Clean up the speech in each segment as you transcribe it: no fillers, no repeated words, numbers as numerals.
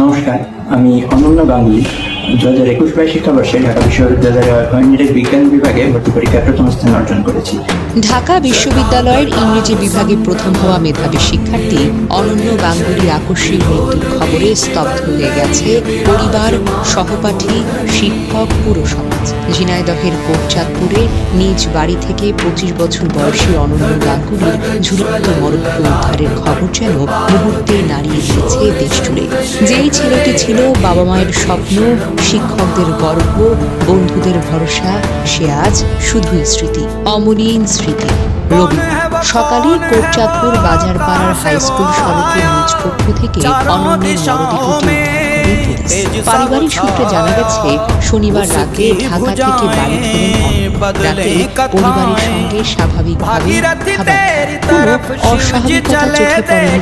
নমস্কার, আমি অনন্য গাঙ্গুলি। 2021-22 শিক্ষাবর্ষে ঢাকা বিশ্ববিদ্যালয়ের গণিতের বিজ্ঞান বিভাগে ভর্তি পরীক্ষায় প্রথম স্থান অর্জন করেছি। ঢাকা বিশ্ববিদ্যালয়ের ইংরেজি বিভাগে প্রথম হওয়া মেধাবী শিক্ষার্থী অনন্য গাঙ্গুলি আকস্মিক মৃত্যুর খবরে স্তব্ধ হয়ে গেছে পরিবার, সহপাঠী, শিক্ষক, পুরো সমাজ। ঝিনাইদহের কোটচাঁদপুরে নিজ বাড়ি থেকে 25 বছর বয়সী অনন্য গাঙ্গুলির ঝুলন্ত মরদেহ উদ্ধারের খবর যেন মুহূর্তে নাড়িয়ে দিয়েছে দেশ জুড়ে। যেই ছেলেটি ছিল বাবা মায়ের স্বপ্ন, শিক্ষকদের গর্ব, বন্ধুদের ভরসা, সে আজ শুধুই স্মৃতি, অমলিন স্মৃতি। রবিবার সকালে কোটচাঁদপুর বাজারপাড়ার হাইস্কুল সড়কের নিজ কক্ষ থেকে অনন্যের মরদেহটি পারিবারিক সূত্রে জানা গেছে, শনিবার রাতে ঢাকা থেকে বাড়ি ফেরেন রাতে পরিবারের সঙ্গে স্বাভাবিকভাবে কোনো অস্বাভাবিকতা চোখে পড়েনি।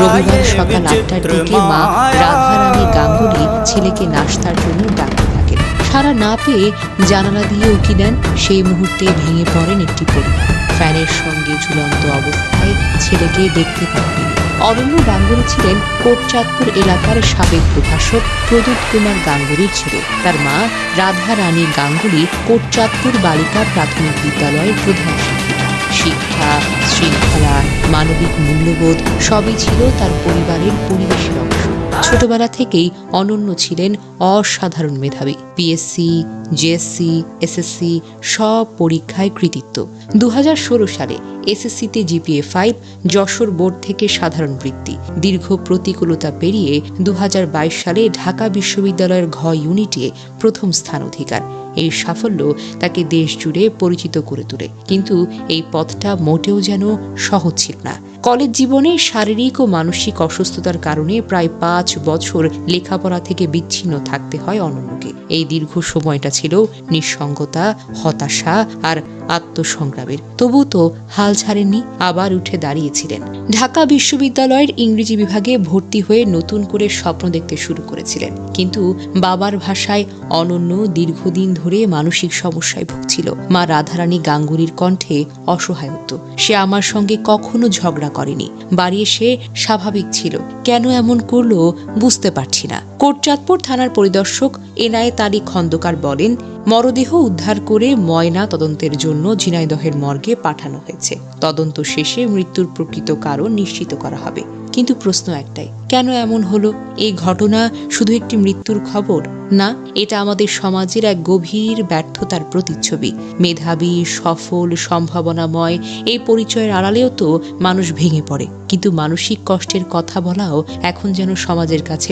রবিবার সকাল 8টার দিকে মা রাধারানী গাঙ্গুলি ছেলেকে নাশতার জন্য ডাকতে থাকেন। সাড়া না পেয়ে জানালা দিয়ে উঁকি দেন। সেই মুহূর্তে ভেঙে পড়েন একটি পরিবার। ফ্যানের সঙ্গে ঝুলন্ত অবস্থায় ছেলেকে দেখতে পান তিনি। অনন্য গাঙ্গুলি ছিলেন কোটচাঁদপুর এলাকার সাবেক প্রভাষক প্রদীপ কুমার গাঙ্গুলির ছেলে। তার মা রাধা রানী গাঙ্গুলি কোটচাঁদপুর বালিকা প্রাথমিক বিদ্যালয়ের প্রধান শিক্ষিকা। শিক্ষা, শৃঙ্খলা, মানবিক মূল্যবোধ সবই ছিল তার পরিবারের পরিবেশের অংশ। ছোটবেলা থেকেই অনন্য ছিলেন অসাধারণ মেধাবী। পিএসসি, জিএসসি, এসএসসি সব পরীক্ষায় কৃতিত্ব। 2016 সালে এসএসসিতে জিপিএ 5, যশোর বোর্ড থেকে সাধারণ বৃত্তি। দীর্ঘ প্রতিকূলতা পেরিয়ে 2022 সালে ঢাকা বিশ্ববিদ্যালয়ের ঘ ইউনিটে প্রথম স্থান অধিকার। এই সাফল্য তাকে দেশ জুড়ে পরিচিত করে তোলে। কিন্তু এই পথটা মোটেও যেন সহজ ছিল না। কলেজ জীবনে শারীরিক ও মানসিক অসুস্থতার কারণে প্রায় 5 বছর লেখাপড়া থেকে বিচ্ছিন্ন থাকতে হয় অনন্যকে। এই দীর্ঘ সময়টা ছিল নিঃসঙ্গতা, হতাশা আর আত্মসংগ্রামের। তবু তো হাল ছাড়েননি, আবার উঠে দাঁড়িয়েছিলেন। ঢাকা বিশ্ববিদ্যালয়ের ইংরেজি বিভাগে ভর্তি হয়ে নতুন করে স্বপ্ন দেখতে শুরু করেছিলেন। কিন্তু বাবার ভাষায় অনন্য দীর্ঘদিন ধরে মানসিক সমস্যায় ভুগছিল। মা রাধারানী গাঙ্গুলির কণ্ঠে অসহায়ত্ব। সে আমার সঙ্গে কখনো ঝগড়া করেনি, বাড়ি এসে স্বাভাবিক ছিল। কেন এমন করলো বুঝতে পারছি না। কোটচাঁদপুর থানার পরিদর্শক এনায়েত আলী খন্দকার বলেন, মরদেহ উদ্ধার করে ময়না তদন্তের জন্য ঝিনাইদহের মর্গে পাঠানো হয়েছে। তদন্ত শেষে মৃত্যুর প্রকৃত কারণ নিশ্চিত করা হবে। কিন্তু প্রশ্ন একটাই, কেন এমন হলো? এই ঘটনা শুধু একটি মৃত্যুর খবর না, এটা আমাদের সমাজের এক গভীর ব্যর্থতার প্রতিচ্ছবি। মেধাবী, সফল, সম্ভাবনাময় এই পরিচয়ের আড়ালেও তো মানুষ ভেঙে পড়ে। কিন্তু মানসিক কষ্টের কথা বলাও এখন যেন সমাজের কাছে